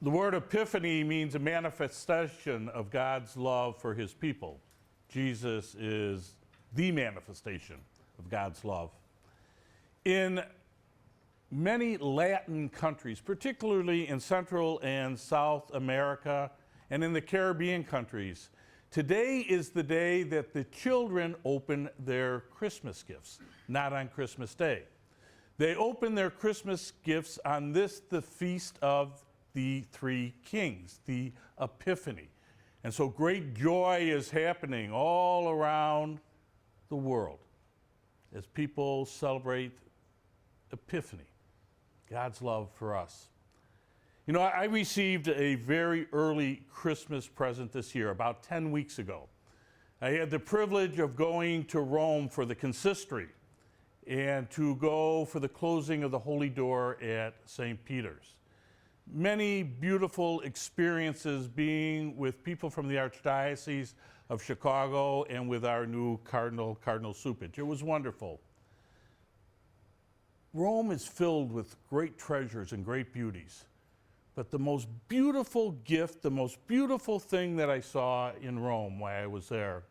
The word epiphany means a manifestation of God's love for his people. Jesus is the manifestation of God's love. In many Latin countries, particularly in Central and South America and in the Caribbean countries, today is the day that the children open their Christmas gifts, not on Christmas Day. They open their Christmas gifts on this, the feast of the Three Kings, the Epiphany. And so great joy is happening all around the world as people celebrate Epiphany, God's love for us. You know, I received a very early Christmas present this year, about 10 weeks ago. I had the privilege of going to Rome for the consistory and to go for the closing of the Holy Door at St. Peter's. Many beautiful experiences being with people from the Archdiocese of Chicago and with our new Cardinal Supich. It was wonderful. Rome is filled with great treasures and great beauties. But the most beautiful gift, the most beautiful thing that I saw in Rome while I was there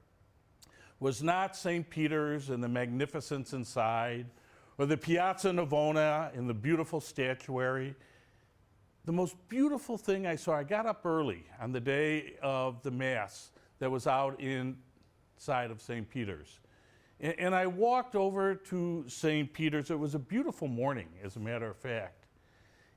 was not St. Peter's and the magnificence inside, or the Piazza Navona and the beautiful statuary. The most beautiful thing I saw, I got up early on the day of the Mass that was out inside of St. Peter's. And I walked over to St. Peter's. It was a beautiful morning, as a matter of fact.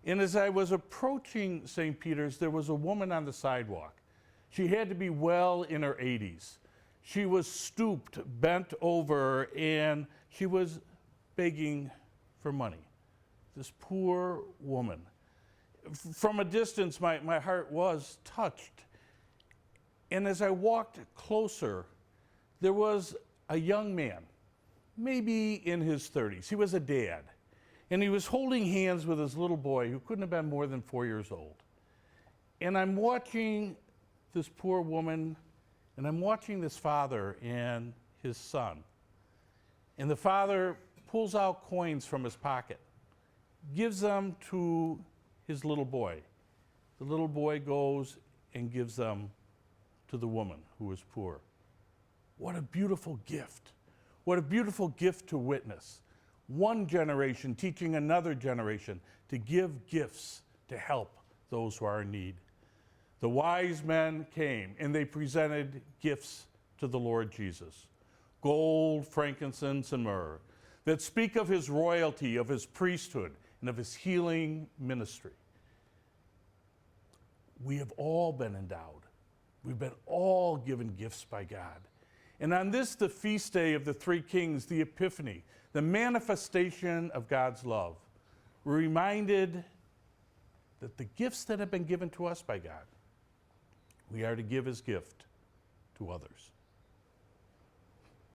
And as I was approaching St. Peter's, there was a woman on the sidewalk. She had to be well in her 80s. She was stooped, bent over, and she was begging for money. This poor woman. From a distance, my heart was touched. And as I walked closer, there was a young man, maybe in his 30s. He was a dad. And he was holding hands with his little boy who couldn't have been more than 4 years old. And I'm watching this poor woman, and I'm watching this father and his son. And the father pulls out coins from his pocket, gives them to his little boy. The little boy goes and gives them to the woman who was poor. What a beautiful gift. What a beautiful gift to witness. One generation teaching another generation to give gifts to help those who are in need. The wise men came and they presented gifts to the Lord Jesus. Gold, frankincense, and myrrh that speak of his royalty, of his priesthood, and of his healing ministry. We have all been endowed. We've been all given gifts by God. And on this, the feast day of the Three Kings, the Epiphany, the manifestation of God's love, we're reminded that the gifts that have been given to us by God, we are to give as gift to others.